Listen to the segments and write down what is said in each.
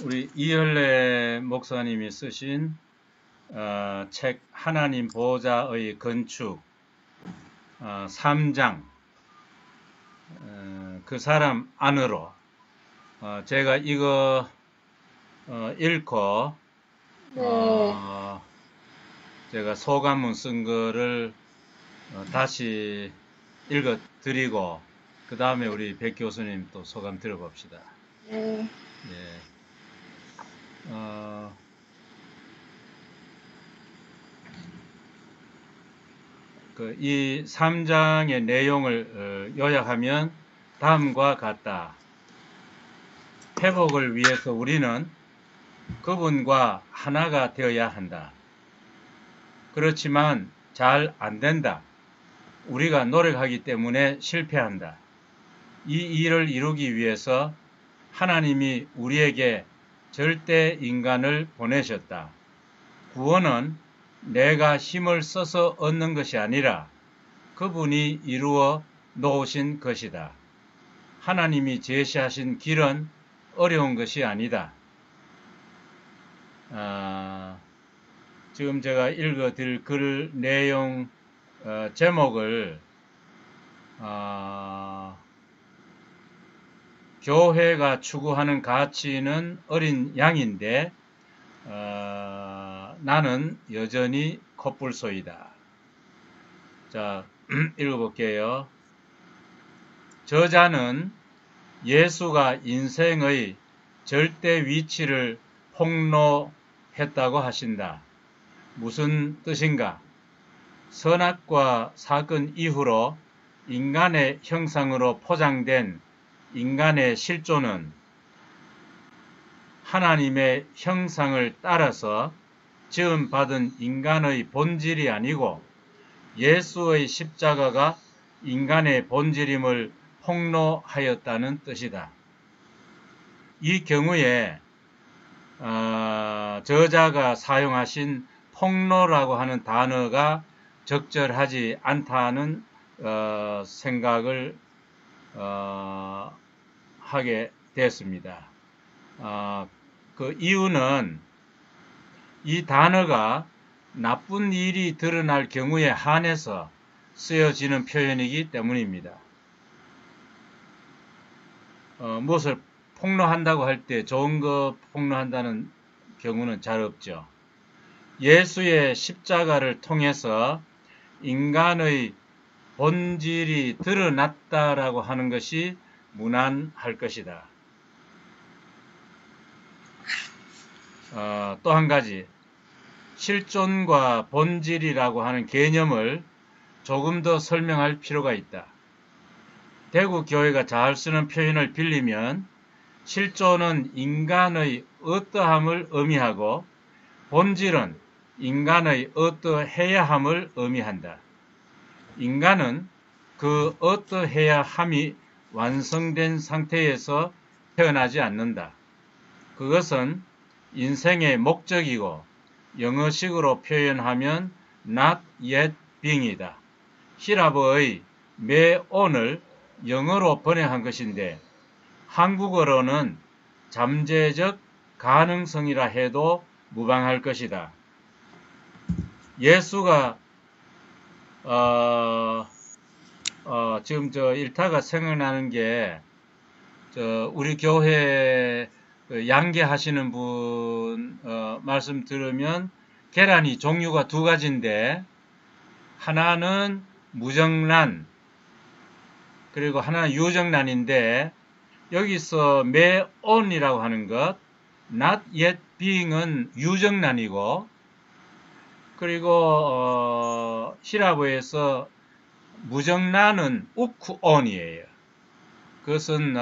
우리 이현래 목사님이 쓰신 책 하나님 보좌의 건축 3장 그 사람 안으로 제가 이거 읽고 네. 제가 소감문 쓴 거를 다시 읽어 드리고 그 다음에 우리 백 교수님 또 소감 들어봅시다. 네. 예. 이 3장의 내용을 요약하면 다음과 같다. 회복을 위해서 우리는 그분과 하나가 되어야 한다. 그렇지만 잘 안 된다. 우리가 노력하기 때문에 실패한다. 이 일을 이루기 위해서 하나님이 우리에게 절대 인간을 보내셨다. 구원은 내가 힘을 써서 얻는 것이 아니라 그분이 이루어 놓으신 것이다. 하나님이 제시하신 길은 어려운 것이 아니다. 지금 제가 읽어드릴 글 내용 제목을 교회가 추구하는 가치는 어린 양인데 나는 여전히 콧불소이다. 자, 읽어볼게요. 저자는 예수가 인생의 절대 위치를 폭로했다고 하신다. 무슨 뜻인가? 선악과 사건 이후로 인간의 형상으로 포장된 인간의 실존은 하나님의 형상을 따라서 지음받은 인간의 본질이 아니고 예수의 십자가가 인간의 본질임을 폭로하였다는 뜻이다. 이 경우에 저자가 사용하신 폭로라고 하는 단어가 적절하지 않다는 생각을 하게 됐습니다. 그 이유는 이 단어가 나쁜 일이 드러날 경우에 한해서 쓰여지는 표현이기 때문입니다. 무엇을 폭로한다고 할 때 좋은 거 폭로한다는 경우는 잘 없죠. 예수의 십자가를 통해서 인간의 본질이 드러났다라고 하는 것이 무난할 것이다. 또 한 가지, 실존과 본질이라고 하는 개념을 조금 더 설명할 필요가 있다. 대구 교회가 잘 쓰는 표현을 빌리면 실존은 인간의 어떠함을 의미하고 본질은 인간의 어떠해야 함을 의미한다. 인간은 그 어떠해야 함이 완성된 상태에서 태어나지 않는다. 그것은 인생의 목적이고 영어식으로 표현하면 not yet being이다. 히라보의 매온을 영어로 번역한 것인데 한국어로는 잠재적 가능성이라 해도 무방할 것이다. 예수가 지금 저 일타가 생각나는 게 우리 교회 양계 하시는 분 말씀 들으면 계란이 종류가 두 가지인데 하나는 무정란 그리고 하나는 유정란인데 여기서 매온이라고 하는 것 not yet being은 유정란이고 그리고 히라보에서 무정란은 우쿠온이에요. 그것은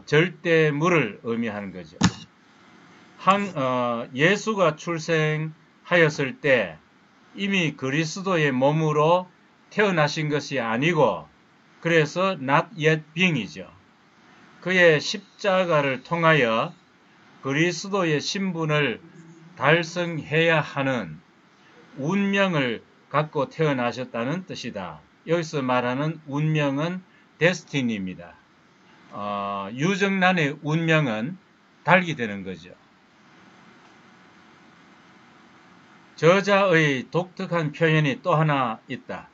절대물을 의미하는 거죠. 예수가 출생하였을 때 이미 그리스도의 몸으로 태어나신 것이 아니고 그래서 not yet being이죠. 그의 십자가를 통하여 그리스도의 신분을 달성해야 하는 운명을 갖고 태어나셨다는 뜻이다. 여기서 말하는 운명은 데스티니입니다. 유정란의 운명은 달게 되는 거죠. 저자의 독특한 표현이 또 하나 있다.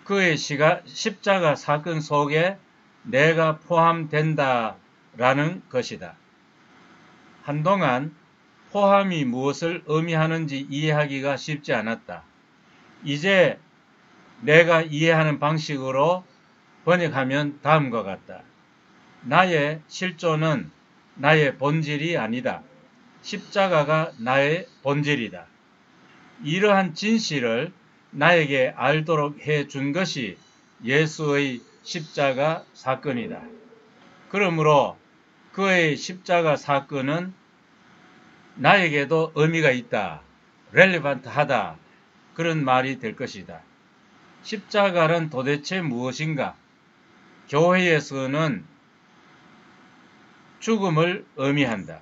그의 십자가 사건 속에 내가 포함된다라는 것이다. 한동안 포함이 무엇을 의미하는지 이해하기가 쉽지 않았다. 이제 내가 이해하는 방식으로 번역하면 다음과 같다. 나의 실존은 나의 본질이 아니다. 십자가가 나의 본질이다. 이러한 진실을 나에게 알도록 해준 것이 예수의 십자가 사건이다. 그러므로 그의 십자가 사건은 나에게도 의미가 있다. 렐리반트하다. 그런 말이 될 것이다. 십자가는 도대체 무엇인가? 교회에서는 죽음을 의미한다.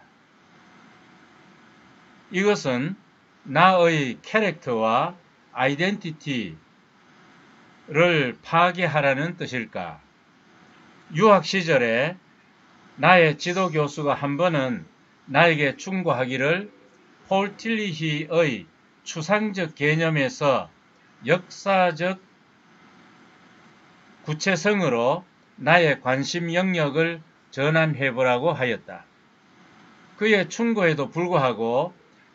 이것은 나의 캐릭터와 아이덴티티를 파괴하라는 뜻일까? 유학 시절에 나의 지도 교수가 한 번은 나에게 충고하기를 폴 틸리히의 추상적 개념에서 역사적 구체성으로 나의 관심 영역을 전환해보라고 하였다. 그의 충고에도 불구하고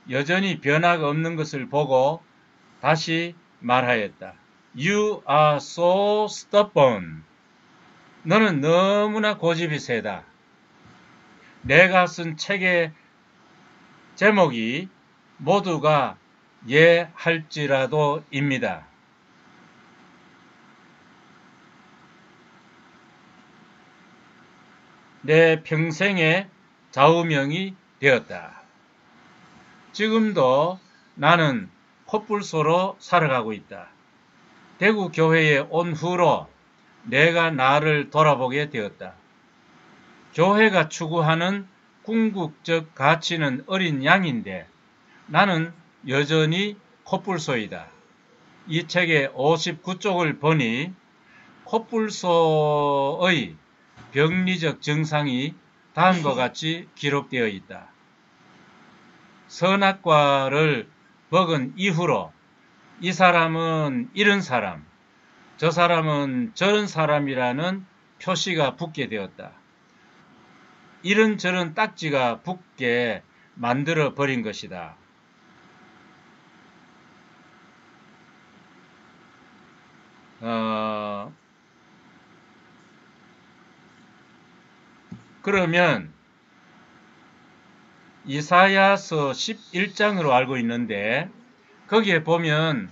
여전히 변화가 없는 것을 보고 다시 말하였다. You are so stubborn. 너는 너무나 고집이 세다. 내가 쓴 책의 제목이 모두가 예할지라도입니다. 내 평생의 좌우명이 되었다. 지금도 나는 콧불소로 살아가고 있다. 대구 교회에 온 후로 내가 나를 돌아보게 되었다. 교회가 추구하는 궁극적 가치는 어린 양인데 나는 여전히 콧불소이다. 이 책의 59쪽을 보니 콧불소의 병리적 증상이 다음과 같이 기록되어 있다. 선악과를 먹은 이후로 이 사람은 이런 사람, 저 사람은 저런 사람이라는 표시가 붙게 되었다. 이런저런 딱지가 붙게 만들어 버린 것이다. 그러면 이사야서 11장으로 알고 있는데 거기에 보면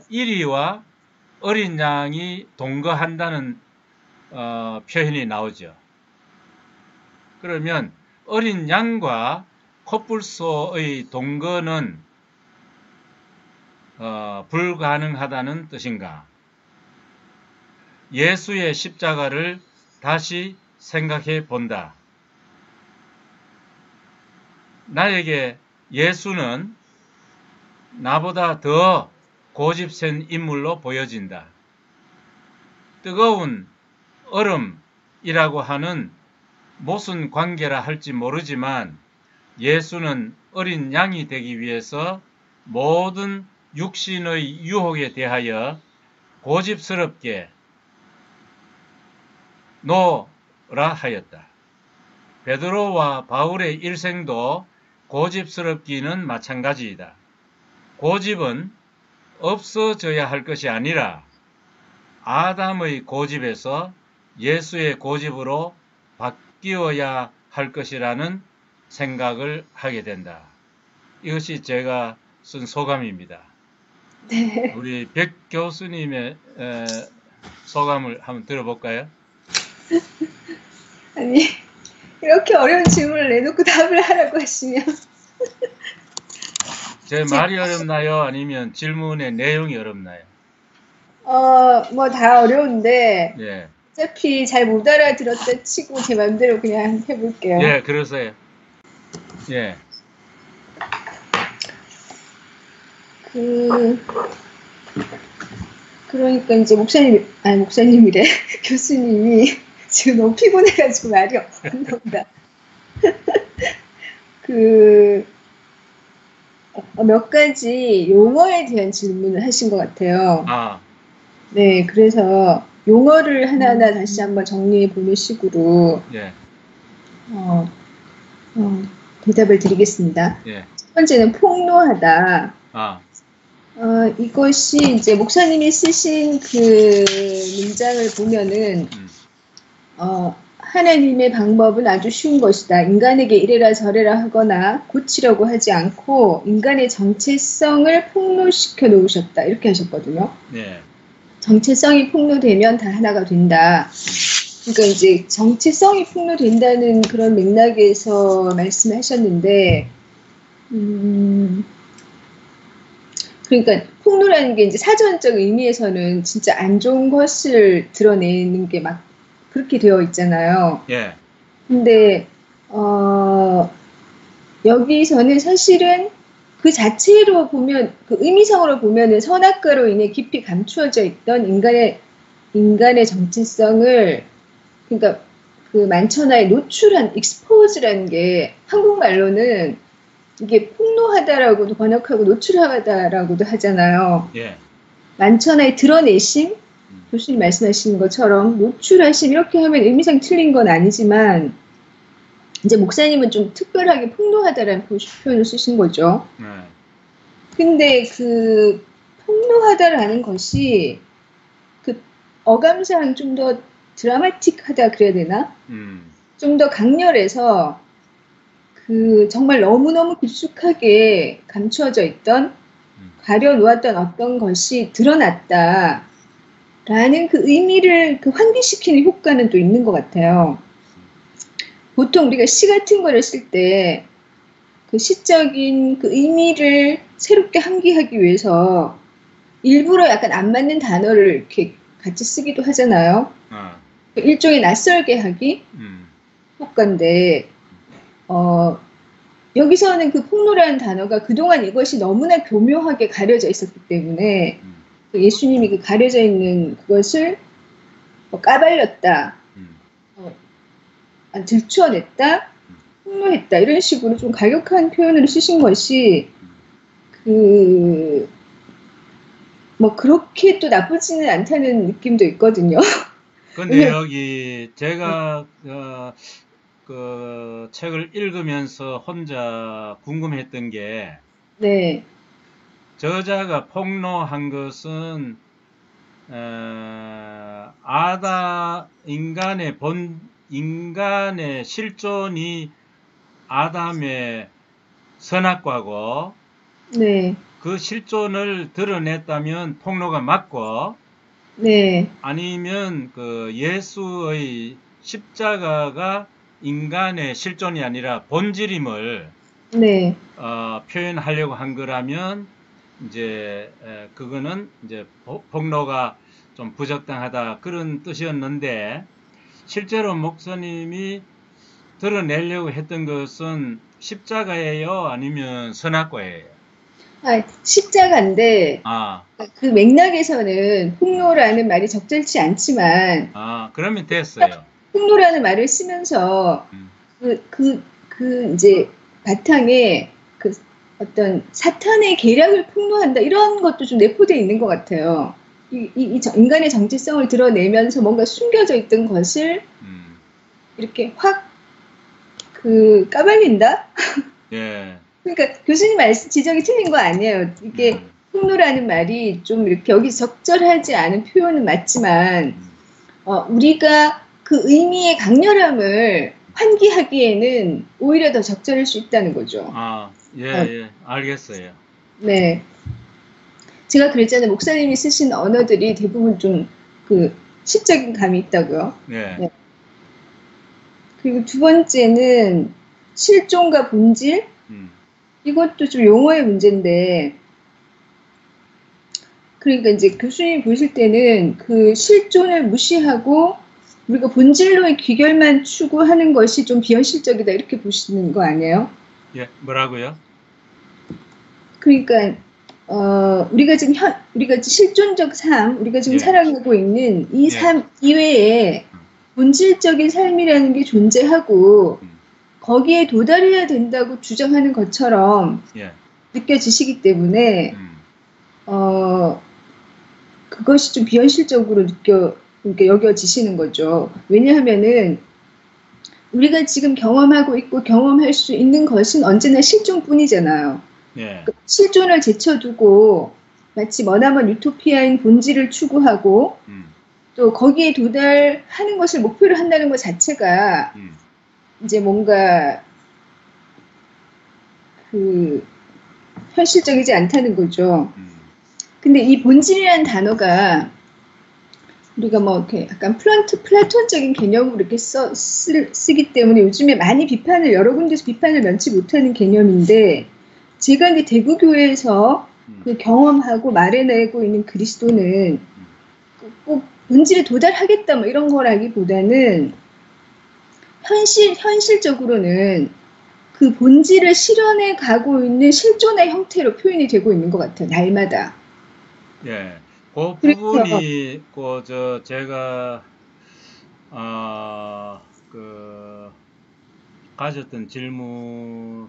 이리와 어린 양이 동거한다는 표현이 나오죠. 그러면 어린 양과 콧불소의 동거는 불가능하다는 뜻인가? 예수의 십자가를 다시 생각해 본다. 나에게 예수는 나보다 더 고집센 인물로 보여진다. 뜨거운 얼음이라고 하는 무슨 관계라 할지 모르지만 예수는 어린 양이 되기 위해서 모든 육신의 유혹에 대하여 고집스럽게 노라 하였다. 베드로와 바울의 일생도 고집스럽기는 마찬가지이다. 고집은 없어져야 할 것이 아니라 아담의 고집에서 예수의 고집으로 바뀌어야 할 것이라는 생각을 하게 된다. 이것이 제가 쓴 소감입니다. 네. 우리 백 교수님의 소감을 한번 들어볼까요? 아니, 이렇게 어려운 질문을 내놓고 답을 하라고 하시면. 제 말이 어렵나요? 아니면 질문의 내용이 어렵나요? 뭐 다 어려운데, 예. 어차피 잘 못 알아들었다 치고 제 마음대로 그냥 해볼게요. 예, 그러세요. 예. 그러니까 이제 목사님이래. 교수님이 지금 너무 피곤해가지고 말이 안 나온다. 몇 가지 용어에 대한 질문을 하신 것 같아요. 아, 네, 그래서 용어를 하나하나 다시 한번 정리해 보는 식으로 예, 대답을 드리겠습니다. 예, 첫 번째는 폭로하다. 아, 이것이 이제 목사님이 쓰신 그 문장을 보면은 하나님의 방법은 아주 쉬운 것이다. 인간에게 이래라 저래라 하거나 고치려고 하지 않고 인간의 정체성을 폭로시켜 놓으셨다. 이렇게 하셨거든요. 예, 정체성이 폭로되면 다 하나가 된다. 그러니까 이제 정체성이 폭로된다는 그런 맥락에서 말씀을 하셨는데, 그러니까 폭로라는 게 이제 사전적 의미에서는 진짜 안 좋은 것을 드러내는 게 막 그렇게 되어 있잖아요. 예, 근데 여기서는 사실은 그 자체로 보면, 그 의미상으로 보면은 선악과로 인해 깊이 감추어져 있던 인간의 정체성을, 그러니까 그 만천하에 노출한, expose라는 게 한국말로는 이게 폭로하다라고도 번역하고 노출하다라고도 하잖아요. 예, 만천하에 드러내심, 교수님 말씀하시는 것처럼 노출하심, 이렇게 하면 의미상 틀린 건 아니지만 이제 목사님은 좀 특별하게 폭로하다라는 표현을 쓰신 거죠. 근데 그 폭로하다라는 것이 그 어감상 좀 더 드라마틱하다 그래야 되나? 좀 더 강렬해서 그 정말 너무너무 깊숙하게 감추어져 있던, 가려놓았던 어떤 것이 드러났다 라는 그 의미를 그 환기시키는 효과는 또 있는 것 같아요. 보통 우리가 시 같은 거를 쓸 때 그 시적인 그 의미를 새롭게 환기하기 위해서 일부러 약간 안 맞는 단어를 이렇게 같이 쓰기도 하잖아요. 일종의 낯설게 하기 효과인데, 여기서는 그 폭로라는 단어가 그동안 이것이 너무나 교묘하게 가려져 있었기 때문에 예수님이 그 가려져 있는 그것을 까발렸다, 들추어냈다, 폭로했다, 이런 식으로 좀 가격한 표현을 쓰신 것이 뭐 그렇게 또 나쁘지는 않다는 느낌도 있거든요. 근데 여기 제가 그 책을 읽으면서 혼자 궁금했던 게, 네, 저자가 폭로한 것은 인간의 실존이 아담의 선악과고, 네, 그 실존을 드러냈다면 폭로가 맞고, 네, 아니면 그 예수의 십자가가 인간의 실존이 아니라 본질임을 네, 표현하려고 한 거라면 이제 그거는 이제 폭로가 좀 부적당하다 그런 뜻이었는데, 실제로 목사님이 드러내려고 했던 것은 십자가예요, 아니면 선악과예요? 십자가인데 그 맥락에서는 폭로라는 말이 적절치 않지만, 그러면 됐어요. 폭로라는 말을 쓰면서 이제 바탕에 그 어떤 사탄의 계략을 폭로한다, 이런 것도 좀 내포되어 있는 것 같아요. 인간의 정체성을 드러내면서 뭔가 숨겨져 있던 것을 이렇게 확 까발린다? 예. 그러니까 교수님 말씀 지적이 틀린 거 아니에요. 이게 폭로라는 말이 좀 이렇게 여기 적절하지 않은 표현은 맞지만, 우리가 그 의미의 강렬함을 환기하기에는 오히려 더 적절할 수 있다는 거죠. 예, 알겠어요. 네. 제가 그랬잖아요. 목사님이 쓰신 언어들이 대부분 좀 그 시적인 감이 있다고요. 네. 그리고 두 번째는 실존과 본질. 이것도 좀 용어의 문제인데, 그러니까 이제 교수님이 보실 때는 그 실존을 무시하고 우리가 본질로의 귀결만 추구하는 것이 좀 비현실적이다, 이렇게 보시는 거 아니에요? 예, 뭐라고요? 그러니까 우리가 실존적 삶, 우리가 지금 예, 살아가고 있는 이 예, 삶 이외에 음, 본질적인 삶이라는 게 존재하고 음, 거기에 도달해야 된다고 주장하는 것처럼 예, 느껴지시기 때문에 음, 어, 그것이 좀 비현실적으로 그러니까 여겨지시는 거죠. 왜냐하면은 우리가 지금 경험하고 있고 경험할 수 있는 것은 언제나 실존뿐이잖아요. 예, 그 실존을 제쳐두고 마치 머나먼 유토피아인 본질을 추구하고 음, 또 거기에 도달하는 것을 목표로 한다는 것 자체가 음, 이제 뭔가 그 현실적이지 않다는 거죠. 음, 근데 이 본질이라는 단어가 우리가 뭐 이렇게 약간 플라톤적인 개념으로 이렇게 쓰기 때문에 요즘에 많이 여러 군데서 비판을 면치 못하는 개념인데 제가 이제 대구교회에서 음, 그 경험하고 말해내고 있는 그리스도는 음. 꼭 본질에 도달하겠다 뭐 이런 거라기보다는 현실적으로는 그 본질을 실현해 가고 있는 실존의 형태로 표현이 되고 있는 것 같아요. 날마다. 예. 그 그래서 부분이 제가 그 가졌던 질문이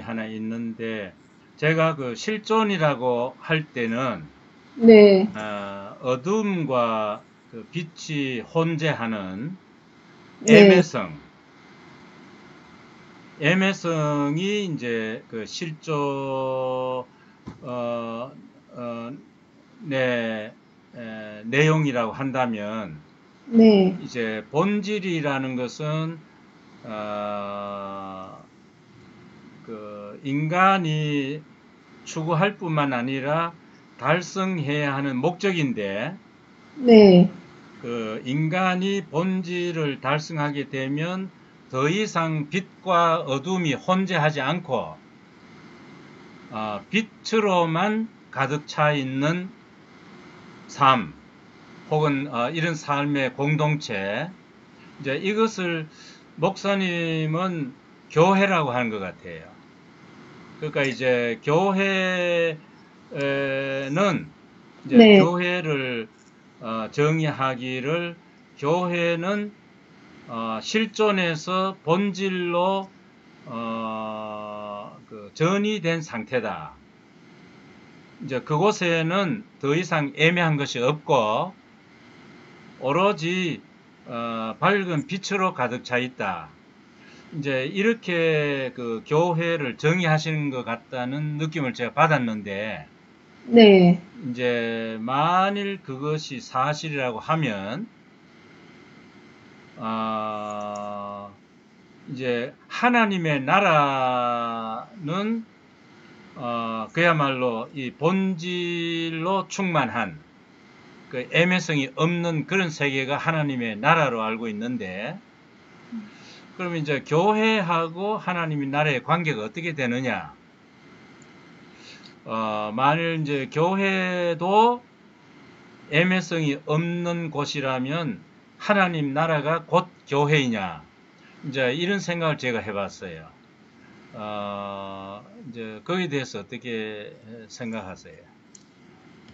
하나 있는데 제가 그 실존이라고 할 때는 네, 어둠과 그 빛이 혼재하는 네, 애매성, 애매성이 이제 그 실존 어, 어, 네, 내용이라고 한다면 네, 이제 본질이라는 것은 어, 그 인간이 추구할 뿐만 아니라 달성해야 하는 목적인데 네, 그 인간이 본질을 달성하게 되면 더 이상 빛과 어둠이 혼재하지 않고 빛으로만 가득 차 있는 삶 혹은 이런 삶의 공동체 이제 이것을 목사님은 교회라고 하는 것 같아요. 그러니까 이제 교회는 이제 네. 교회를 정의하기를 교회는 실존에서 본질로 그 전이된 상태다. 이제 그곳에는 더 이상 애매한 것이 없고 오로지 밝은 빛으로 가득 차 있다. 이제 이렇게 그 교회를 정의하시는 것 같다는 느낌을 제가 받았는데 네. 이제 만일 그것이 사실이라고 하면 어, 이제 하나님의 나라는 그야말로 이 본질로 충만한 그 애매성이 없는 그런 세계가 하나님의 나라로 알고 있는데 그럼 이제 교회하고 하나님의 나라의 관계가 어떻게 되느냐? 만일 이제 교회도 애매성이 없는 곳이라면 하나님 나라가 곧 교회이냐? 이제 이런 생각을 제가 해봤어요. 이제 거기에 대해서 어떻게 생각하세요?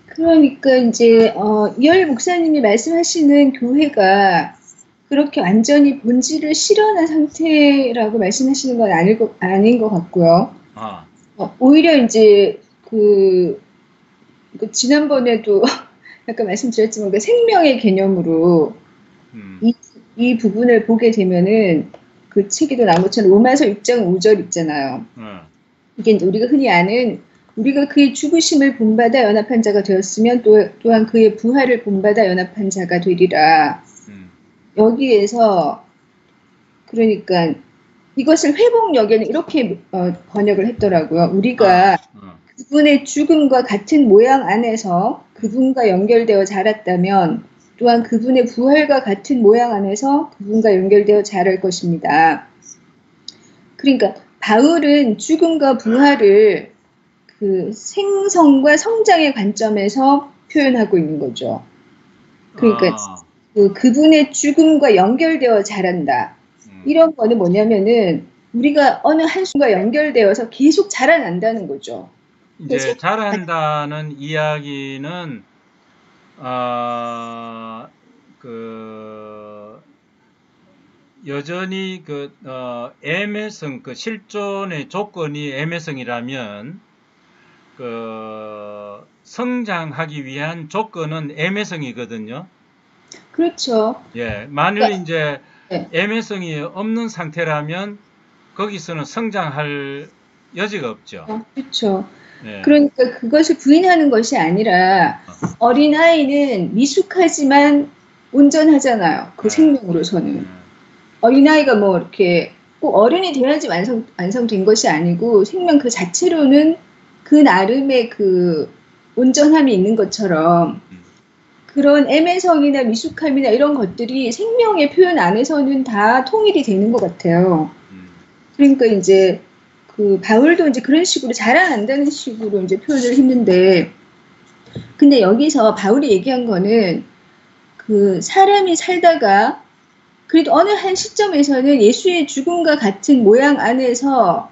그러니까 이제 이열 목사님이 말씀하시는 교회가 그렇게 완전히 본질을 실현한 상태라고 말씀하시는 건 아닌 것 같고요. 아, 오히려 이제 그 지난번에도 약간 말씀드렸지만 그 생명의 개념으로 음, 이, 이 부분을 보게 되면은 그 책에도 나온 것처럼 로마서 6장 5절 있잖아요. 어, 이게 이제 우리가 흔히 아는 우리가 그의 죽으심을 본받아 연합한 자가 되었으면 또한 그의 부활을 본받아 연합한 자가 되리라. 음, 여기에서 그러니까 이것을 회복역에는 이렇게 번역을 했더라고요. 우리가 어, 그분의 죽음과 같은 모양 안에서 음, 그분과 연결되어 자랐다면 또한 그분의 부활과 같은 모양 안에서 그분과 연결되어 자랄 것입니다. 그러니까 바울은 죽음과 부활을 그 생성과 성장의 관점에서 표현하고 있는 거죠. 그러니까 아, 그분의 죽음과 연결되어 자란다. 음, 이런 거는 뭐냐면은 우리가 어느 한순간 연결되어서 계속 자라난다는 거죠. 이제 잘한다는 이야기는 그 여전히 애매성, 그 실존의 조건이 애매성이라면 성장하기 위한 조건은 애매성이거든요. 그렇죠. 예, 만일 그러니까, 이제 네. 애매성이 없는 상태라면 거기서는 성장할 여지가 없죠. 그렇죠. 예. 그러니까 그것을 부인하는 것이 아니라 어린아이는 미숙하지만 온전하잖아요. 그 생명으로서는. 어린아이가 뭐 이렇게 꼭 어른이 돼야지 완성된 것이 아니고 생명 그 자체로는 그 나름의 그 온전함이 있는 것처럼 그런 애매성이나 미숙함이나 이런 것들이 생명의 표현 안에서는 다 통일이 되는 것 같아요. 그러니까 이제 그 바울도 이제 그런 식으로 자라난다는 식으로 이제 표현을 했는데, 근데 여기서 바울이 얘기한 거는 그 사람이 살다가 그래도 어느 한 시점에서는 예수의 죽음과 같은 모양 안에서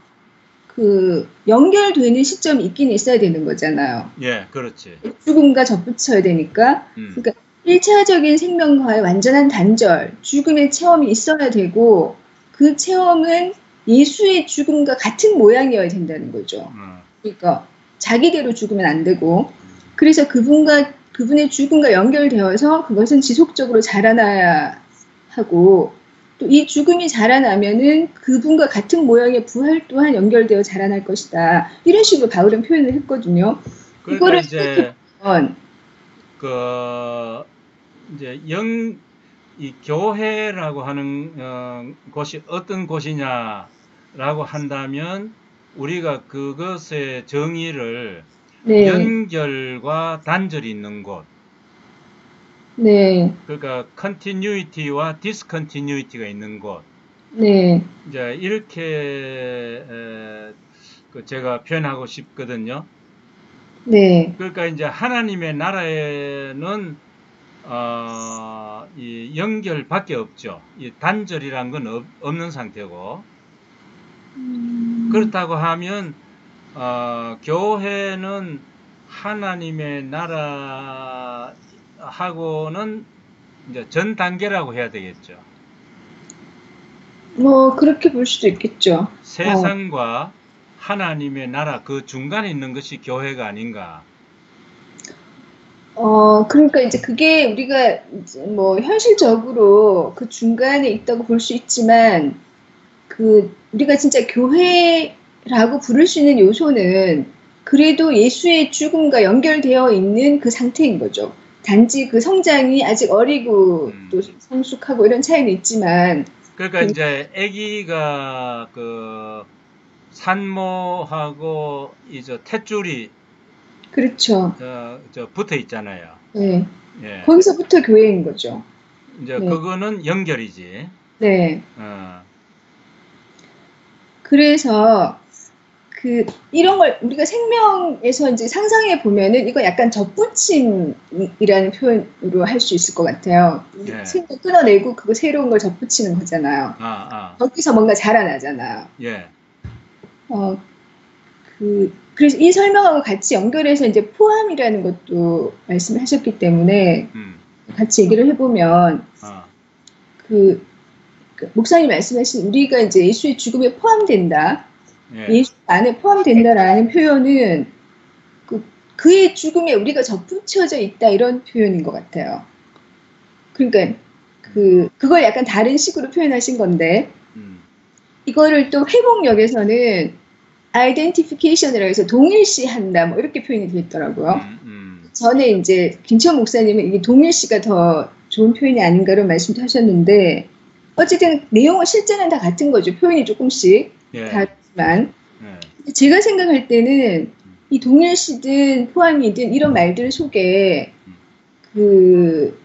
그 연결되는 시점이 있긴 있어야 되는 거잖아요. 예, 그렇지. 죽음과 접붙여야 되니까. 그러니까 1차적인 생명과의 완전한 단절, 죽음의 체험이 있어야 되고 그 체험은 예수의 죽음과 같은 모양이어야 된다는 거죠. 그러니까 자기대로 죽으면 안 되고, 그래서 그분의 죽음과 연결되어서 그것은 지속적으로 자라나야 하고, 또 이 죽음이 자라나면은 그분과 같은 모양의 부활 또한 연결되어 자라날 것이다. 이런 식으로 바울은 표현을 했거든요. 그러니까 이거를 이제 이제 이 교회라고 하는 곳이 어떤 곳이냐라고 한다면 우리가 그것의 정의를 네. 연결과 단절이 있는 곳. 네. 그러니까 continuity와 discontinuity가 있는 곳. 네. 이제 이렇게 제가 표현하고 싶거든요. 네. 그러니까 이제 하나님의 나라에는 이 연결밖에 없죠. 이 단절이란 건 없는 상태고. 그렇다고 하면 교회는 하나님의 나라하고는 이제 전 단계라고 해야 되겠죠. 뭐 그렇게 볼 수도 있겠죠. 세상과 하나님의 나라 그 중간에 있는 것이 교회가 아닌가. 그러니까 이제 그게 우리가 이제 뭐 현실적으로 그 중간에 있다고 볼 수 있지만, 그 우리가 진짜 교회라고 부를 수 있는 요소는 그래도 예수의 죽음과 연결되어 있는 그 상태인 거죠. 단지 그 성장이 아직 어리고 또 성숙하고 이런 차이는 있지만. 그러니까 이제 아기가 그 산모하고 이제 탯줄이 그렇죠. 저 붙어 있잖아요. 네. 예. 거기서부터 교회인 거죠. 이제 네. 그거는 연결이지. 네. 그래서 이런 걸 우리가 생명에서 이제 상상해 보면은 이거 약간 접붙임이라는 표현으로 할 수 있을 것 같아요. 예. 생명 끊어내고 그거 새로운 걸 접붙이는 거잖아요. 거기서 뭔가 자라나잖아요. 예. 그래서 이 설명하고 같이 연결해서 이제 포함이라는 것도 말씀하셨기 때문에 같이 얘기를 해보면 그 목사님 말씀하신 우리가 이제 예수의 죽음에 포함된다. 예. 예수 안에 포함된다라는 표현은 그의 죽음에 우리가 접붙여져 있다 이런 표현인 것 같아요. 그러니까 그걸 약간 다른 식으로 표현하신 건데 이거를 또 회복력에서는 identification이라고 해서 동일시한다 뭐 이렇게 표현이 되어 있더라고요. 전에 이제 김치원 목사님은 이게 동일시가 더 좋은 표현이 아닌가로 말씀도 하셨는데, 어쨌든 내용은 실제는 다 같은 거죠. 표현이 조금씩 다르지만. 제가 생각할 때는 이 동일시든 포함이든 이런 말들 속에 그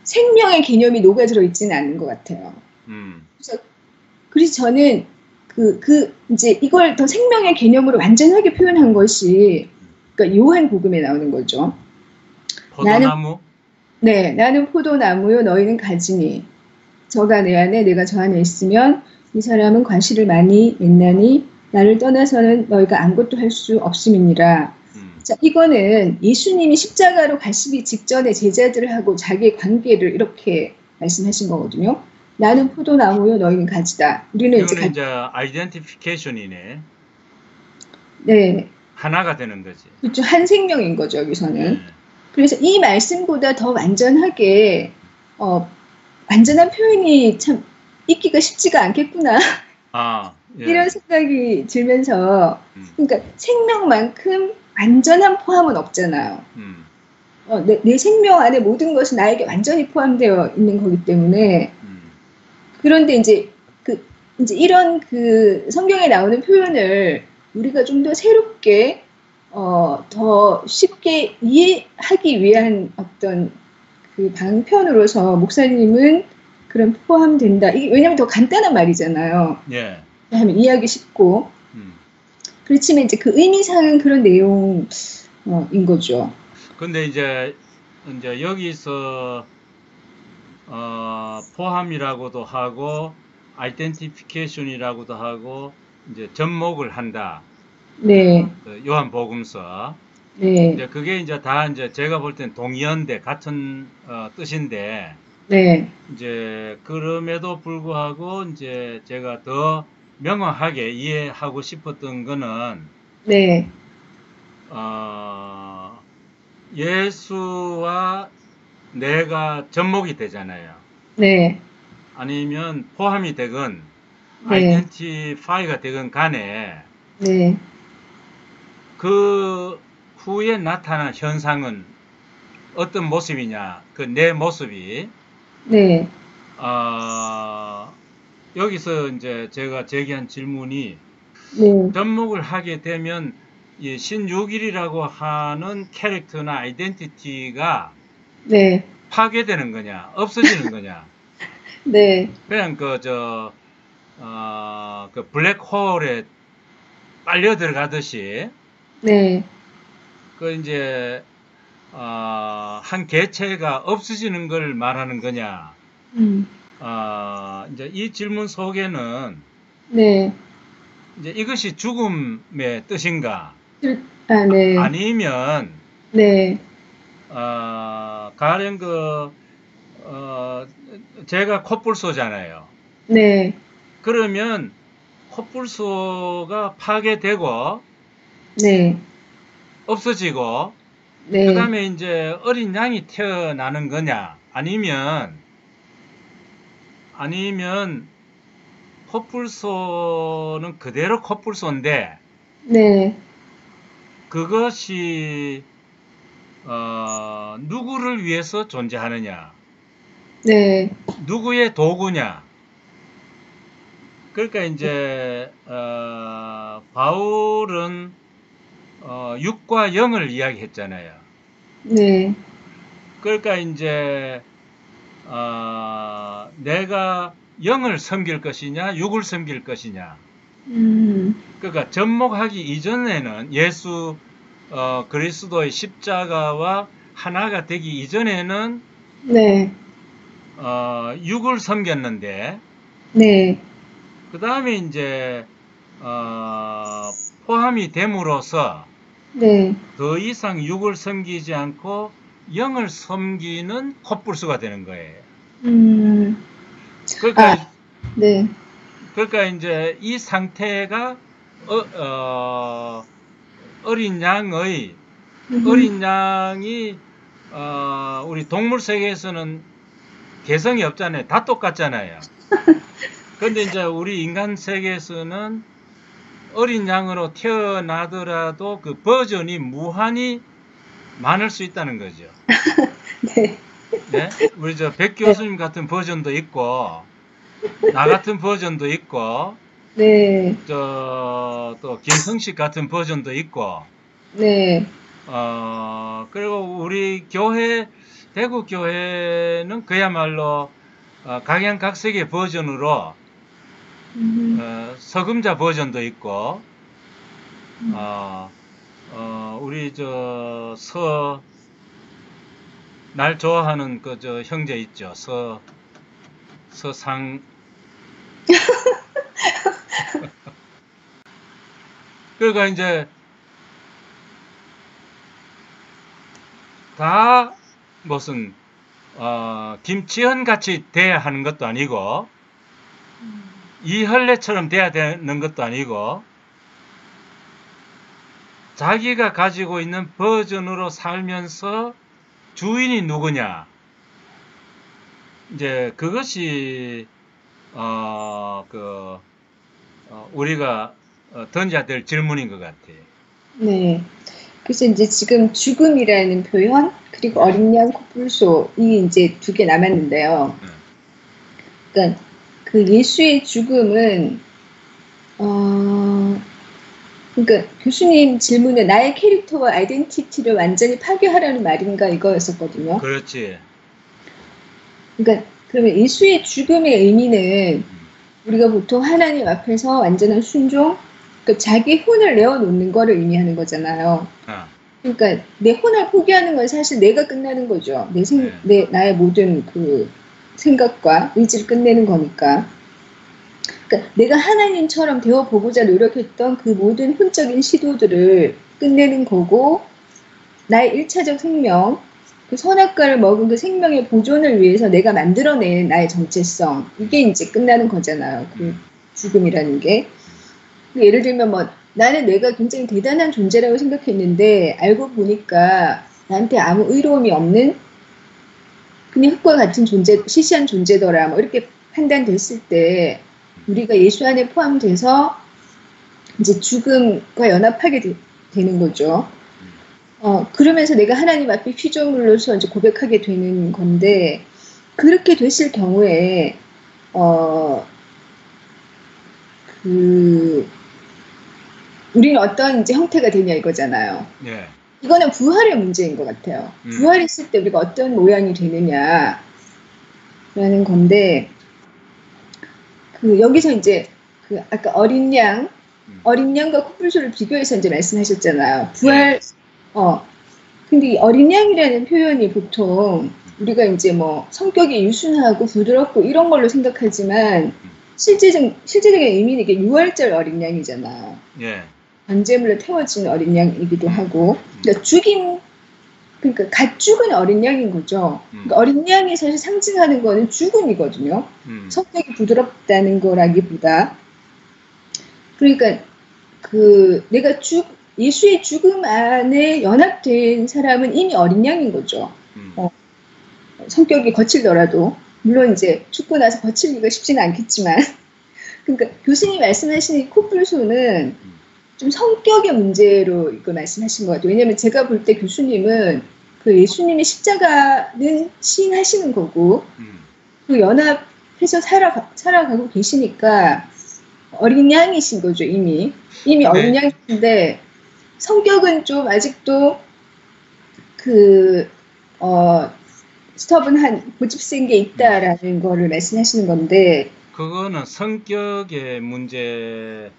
생명의 개념이 녹아들어 있지는 않은 것 같아요. 그래서 저는 이제 이걸 더 생명의 개념으로 완전하게 표현한 것이, 그러니까 요한복음에 나오는 거죠. 포도나무? 나는 포도나무요, 너희는 가지니. 저가 내 안에, 내가 저 안에 있으면 이 사람은 과실을 많이 맺나니 나를 떠나서는 너희가 아무것도 할 수 없음이니라. 자, 이거는 예수님이 십자가로 가시기 직전에 제자들하고 자기의 관계를 이렇게 말씀하신 거거든요. 나는 포도나무요, 너희는 가지다. 우리는 이거는 이제 아이덴티피케이션이네. 네. 하나가 되는 거지. 그렇죠. 한 생명인 거죠, 여기서는. 네. 그래서 이 말씀보다 더 완전하게, 완전한 표현이 참 있기가 쉽지가 않겠구나. 예. 이런 생각이 들면서, 그러니까 생명만큼 완전한 포함은 없잖아요. 내 생명 안에 모든 것은 나에게 완전히 포함되어 있는 거기 때문에, 그런데 이제 이런 성경에 나오는 표현을 우리가 좀 더 새롭게, 더 쉽게 이해하기 위한 어떤 그 방편으로서 목사님은 그런 포함된다. 이게 왜냐하면 더 간단한 말이잖아요. 예. 하면 이해하기 쉽고. 그렇지만 이제 그 의미상은 그런 내용인 거죠. 근데 이제 여기서 포함이라고도 하고 아이덴티피케이션이라고도 하고 이제 접목을 한다. 네. 요한복음서. 네. 이제 그게 이제 다 이제 제가 볼 땐 동의어인데 같은 뜻인데. 네. 이제 그럼에도 불구하고 이제 제가 더 명확하게 이해하고 싶었던 거는 네. 예수와 내가 접목이 되잖아요. 네. 아니면 포함이 되건 네. 아이덴티파이가 되건 간에 네. 그 후에 나타난 현상은 어떤 모습이냐, 그 내 모습이. 네. 여기서 이제 제가 제기한 질문이 네. 접목을 하게 되면 이 신육일이라고 하는 캐릭터나 아이덴티티가 네. 파괴되는 거냐, 없어지는 거냐. 네. 그냥 그 블랙홀에 빨려 들어가듯이. 네. 그 이제 한 개체가 없어지는 걸 말하는 거냐. 이제 이 질문 속에는 네. 이제 이것이 죽음의 뜻인가? 네. 아니면 네. 가령 제가 콧불소잖아요. 네. 그러면 콧불소가 파괴되고 네. 없어지고 네. 그 다음에 이제 어린 양이 태어나는 거냐, 아니면 콧불소는 그대로 콧불소인데 네. 그것이 누구를 위해서 존재하느냐, 네. 누구의 도구냐. 그러니까 이제 바울은 육과 영을 이야기했잖아요. 네. 그러니까 이제 내가 영을 섬길 것이냐, 육을 섬길 것이냐. 그러니까 접목하기 이전에는 예수 그리스도의 십자가와 하나가 되기 이전에는 네. 육을 섬겼는데, 네. 그 다음에 이제 포함이 됨으로써 네. 더 이상 육을 섬기지 않고 영을 섬기는 콧불소가 되는 거예요. 그러니까 네. 그러니까 이제 이 상태가 어린 양이 우리 동물 세계에서는 개성이 없잖아요. 다 똑같잖아요. 근데 이제 우리 인간 세계에서는 어린 양으로 태어나더라도 그 버전이 무한히 많을 수 있다는 거죠. 네. 네? 우리 백 교수님 같은 버전도 있고, 나 같은 버전도 있고, 네. 또 김성식 같은 버전도 있고, 네. 그리고 우리 교회, 대구 교회는 그야말로 각양각색의 버전으로 서금자 버전도 있고, 우리 날 좋아하는 형제 있죠. 서상 그러니까 이제 다 무슨 김치현 같이 돼야 하는 것도 아니고 이헐레처럼 돼야 되는 것도 아니고 자기가 가지고 있는 버전으로 살면서 주인이 누구냐, 이제 그것이 우리가 던져야 될 질문인 것 같아요. 네. 그래서 이제 지금 죽음이라는 표현, 그리고 어린 양 코뿔소, 이 이제 두 개 남았는데요. 그러니까 그 예수의 죽음은, 그러니까 교수님 질문은 나의 캐릭터와 아이덴티티를 완전히 파괴하라는 말인가 이거였었거든요. 그렇지. 그러니까 그러면 예수의 죽음의 의미는 우리가 보통 하나님 앞에서 완전한 순종, 그러니까 자기 혼을 내어놓는 거를 의미하는 거잖아요. 그러니까 내 혼을 포기하는 건 사실 내가 끝나는 거죠. 나의 모든 그 생각과 의지를 끝내는 거니까. 그러니까 내가 하나님처럼 되어보고자 노력했던 그 모든 혼적인 시도들을 끝내는 거고, 나의 1차적 생명, 그 선악과를 먹은 그 생명의 보존을 위해서 내가 만들어낸 나의 정체성, 이게 이제 끝나는 거잖아요. 그 죽음이라는 게. 예를 들면 뭐 나는 내가 굉장히 대단한 존재라고 생각했는데 알고 보니까 나한테 아무 의로움이 없는 그냥 흙과 같은 존재, 시시한 존재더라, 뭐 이렇게 판단됐을 때 우리가 예수 안에 포함돼서 이제 죽음과 연합하게 되는 거죠. 그러면서 내가 하나님 앞에 피조물로서 이제 고백하게 되는 건데, 그렇게 됐을 경우에 우리는 어떤 이제 형태가 되냐 이거잖아요. 네. 이거는 부활의 문제인 것 같아요. 부활했을 때 우리가 어떤 모양이 되느냐라는 건데, 여기서 이제 아까 어린 양과 코뿔소를 비교해서 이제 말씀하셨잖아요. 부활, 근데 이 어린 양이라는 표현이 보통 우리가 이제 뭐 성격이 유순하고 부드럽고 이런 걸로 생각하지만 실제적인 의미는 이게 유월절 어린 양이잖아요. 예. 번제물로 태워진 어린 양이기도 하고, 그러니까 그러니까 갓 죽은 어린 양인 거죠. 그러니까 어린 양이 사실 상징하는 거는 죽음이거든요. 성격이 부드럽다는 거라기보다. 그러니까 내가 예수의 죽음 안에 연합된 사람은 이미 어린 양인 거죠. 성격이 거칠더라도, 물론 이제 죽고 나서 거칠기가 쉽지는 않겠지만, 그러니까 교수님이 말씀하시는 코뿔소는 좀 성격의 문제로 이거 말씀하신 것 같아요. 왜냐하면 제가 볼 때 교수님은 그 예수님의 십자가는 시인하시는 거고, 그 연합해서 살아가고 계시니까 어린 양이신 거죠, 이미 어린 양인데, 성격은 좀 아직도 스터븐한 고집센 게 있다라는 거를 말씀하시는 건데, 그거는 성격의 문제로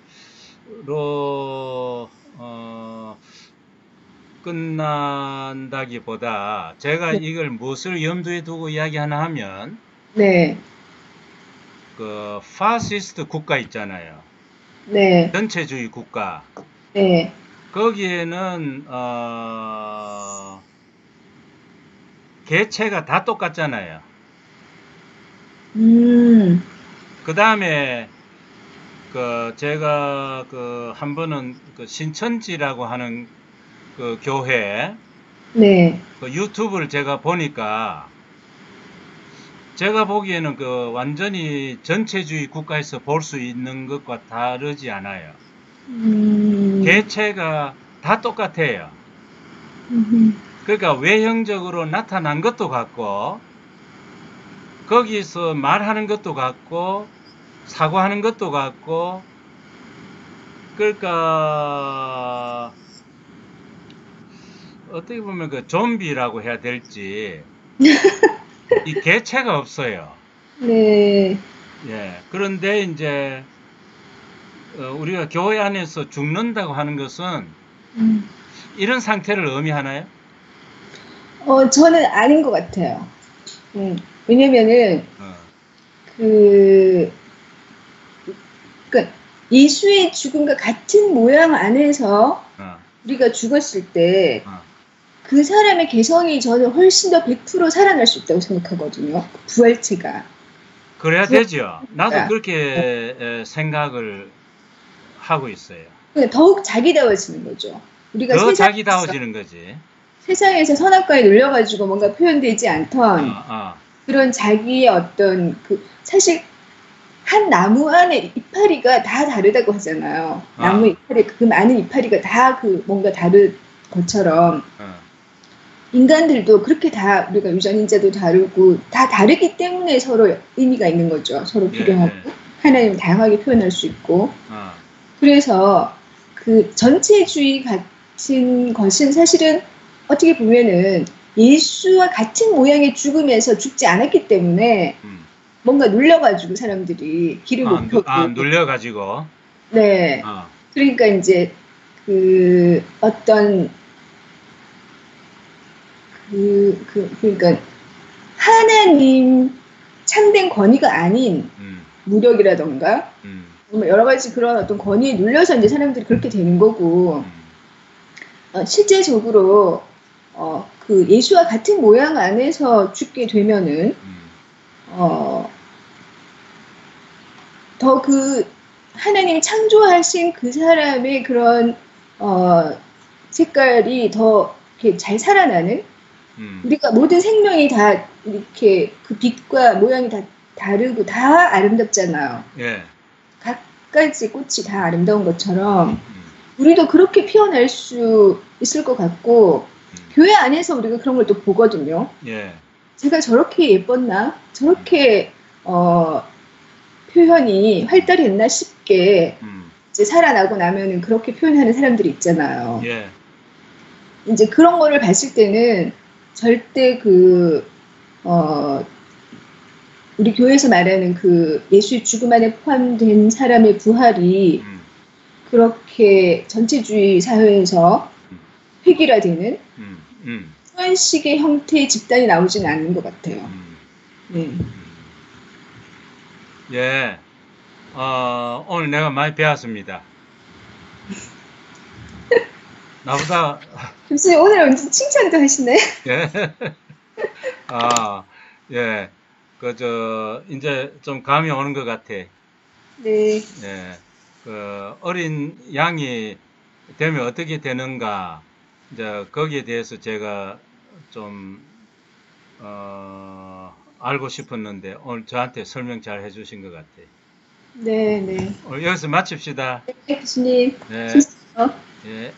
끝난다기보다 제가 네. 이걸 무엇을 염두에 두고 이야기하나 하면, 네. 그 파시스트 국가 있잖아요. 네. 전체주의 국가. 네. 거기에는 개체가 다 똑같잖아요. 그 다음에 제가 한 번은 신천지라고 하는 그 교회, 네. 그 유튜브를 제가 보니까 제가 보기에는 완전히 전체주의 국가에서 볼 수 있는 것과 다르지 않아요. 개체가 다 똑같아요. 그러니까 외형적으로 나타난 것도 같고, 거기서 말하는 것도 같고, 사고하는 것도 같고, 그러니까 어떻게 보면 좀비라고 해야 될지 이 개체가 없어요. 네. 예. 그런데 이제 우리가 교회 안에서 죽는다고 하는 것은 이런 상태를 의미하나요? 저는 아닌 것 같아요. 왜냐면은 그러니까 예수의 죽음과 같은 모양 안에서 어, 우리가 죽었을 때 어. 그 사람의 개성이 저는 훨씬 더 100% 살아날 수 있다고 생각하거든요. 부활체가. 그래야 되죠. 나도 부활체가. 그렇게 생각을 하고 있어요. 그러니까 더욱 자기다워지는 거죠. 우리가 더 자기다워지는 거지. 세상에서 선악과에 눌려가지고 뭔가 표현되지 어, 않던 어, 그런 자기의 어떤 사실 한 나무 안에 이파리가 다 다르다고 하잖아요. 나무 이파리, 그 많은 이파리가 다 뭔가 다른 것처럼 인간들도 그렇게 다 우리가 유전인자도 다르고 다 다르기 때문에 서로 의미가 있는 거죠. 서로 필요하고 하나님을 다양하게 표현할 수 있고 그래서 그 전체주의 같은 것은 사실은 어떻게 보면은 예수와 같은 모양의 죽음에서 죽지 않았기 때문에 뭔가 눌려가지고 사람들이 길을 못 펴고 눌려가지고 네 그러니까 이제 그 어떤 그러니까 하나님 참된 권위가 아닌 무력이라던가 여러 가지 그런 어떤 권위에 눌려서 이제 사람들이 그렇게 되는 거고 실제적으로 그 예수와 같은 모양 안에서 죽게 되면은 더 그 하나님이 창조하신 그 사람의 그런 색깔이 더 이렇게 잘 살아나는 우리가 모든 생명이 다 이렇게 그 빛과 모양이 다 다르고 다 아름답잖아요. 예. 각가지 꽃이 다 아름다운 것처럼 우리도 그렇게 피어날 수 있을 것 같고 교회 안에서 우리가 그런 걸 또 보거든요. 예. 제가 저렇게 예뻤나? 저렇게 표현이 활달히 했나 싶게 이제 살아나고 나면은 그렇게 표현하는 사람들이 있잖아요. 예. 이제 그런 거를 봤을 때는 절대 우리 교회에서 말하는 그 예수의 죽음 안에 포함된 사람의 부활이 그렇게 전체주의 사회에서 획일화되는 그런 식의 형태의 집단이 나오지는 않는 것 같아요. 네. 예. 오늘 내가 많이 배웠습니다. 나보다. 교수님, 오늘 완전 칭찬도 하시네. 예. 예. 이제 좀 감이 오는 것 같아. 네. 예. 어린 양이 되면 어떻게 되는가, 이제 거기에 대해서 제가 좀, 알고 싶었는데, 오늘 저한테 설명 잘 해주신 것 같아요. 네, 네. 오늘 여기서 마칩시다. 네, 교수님. 네. 진짜요? 예.